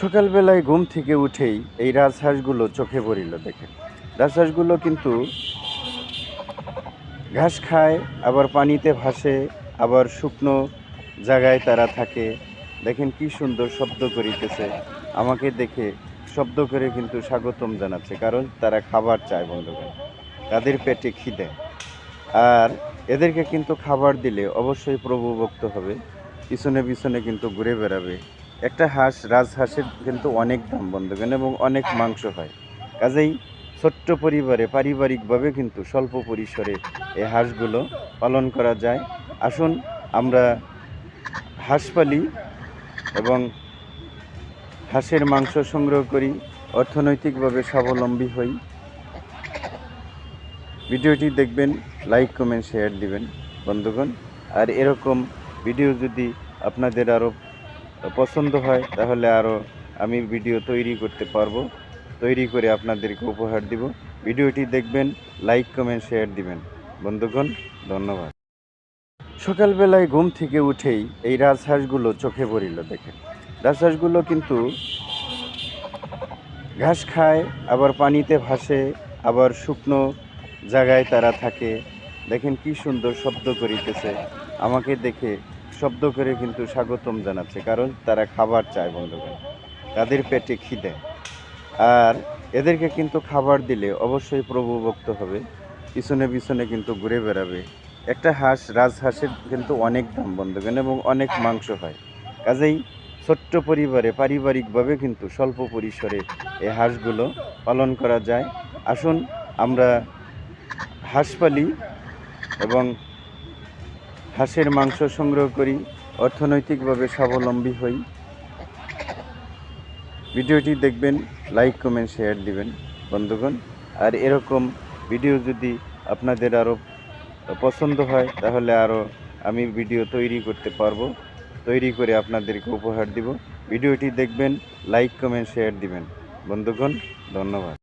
সকালবেলায় ঘুম থেকে উঠেই এই রাজহাঁসগুলো চোখে পড়িল। দেখেন, রাজহাঁসগুলো কিন্তু ঘাস খায়, আবার পানিতে ভাসে, আবার শুকনো জায়গায় তারা থাকে। দেখেন কি সুন্দর শব্দ করিতেছে, আমাকে দেখে শব্দ করে কিন্তু স্বাগতম জানাচ্ছে, কারণ তারা খাবার চায় বন্ধুগণ, তাদের পেটে খিদে। আর এদেরকে কিন্তু খাবার দিলে অবশ্যই প্রভুভক্ত হবে, পিছনে পিছনে কিন্তু ঘুরে বেড়াবে। একটা হাঁস, রাজহাঁসের কিন্তু অনেক দাম বন্ধুগণ, এবং অনেক মাংস হয়। কাজেই ছোট্ট পরিবারে পারিবারিকভাবে কিন্তু স্বল্প পরিসরে এই হাঁসগুলো পালন করা যায়। আসুন আমরা হাঁস পালি এবং হাঁসের মাংস সংগ্রহ করি, অর্থনৈতিকভাবে স্বাবলম্বী হই। ভিডিওটি দেখবেন, লাইক কমেন্ট শেয়ার দিবেন বন্ধুগণ। আর এরকম ভিডিও যদি আপনাদের আরও পছন্দ হয়, তাহলে আরও আমি ভিডিও তৈরি করতে পারবো, তৈরি করে আপনাদেরকে উপহার দিব। ভিডিওটি দেখবেন, লাইক কমেন্ট শেয়ার দিবেন বন্ধুগণ। ধন্যবাদ। সকালবেলায় ঘুম থেকে উঠেই এই রাজহাঁসগুলো চোখে পড়িল। দেখেন, রাজহাঁসগুলো কিন্তু ঘাস খায়, আবার পানিতে ভাসে, আবার শুকনো জায়গায় তারা থাকে। দেখেন কি সুন্দর শব্দ করিতেছে, আমাকে দেখে শব্দ করে কিন্তু স্বাগতম জানাচ্ছে, কারণ তারা খাবার চায় বন্ধুগণ, তাদের পেটে খিদে। আর এদেরকে কিন্তু খাবার দিলে অবশ্যই প্রভুভক্ত হবে, পিছনে পিছনে কিন্তু ঘুরে বেড়াবে। একটা হাঁস, রাজহাঁসের কিন্তু অনেক দাম বন্ধুগণ, এবং অনেক মাংস হয়। কাজেই ছোট্ট পরিবারে পারিবারিকভাবে কিন্তু স্বল্প পরিসরে এই হাঁসগুলো পালন করা যায়। আসুন আমরা হাঁস পালি এবং হাঁসের মাংস সংগ্রহ করি, অর্থনৈতিকভাবে স্বাবলম্বী হই। ভিডিওটি দেখবেন, লাইক কমেন্ট শেয়ার দিবেন বন্ধুগণ। আর এরকম ভিডিও যদি আপনাদের আরও পছন্দ হয়, তাহলে আরও আমি ভিডিও তৈরি করতে পারবো, তৈরি করে আপনাদেরকে উপহার দিব। ভিডিওটি দেখবেন, লাইক কমেন্ট শেয়ার দিবেন বন্ধুগণ। ধন্যবাদ।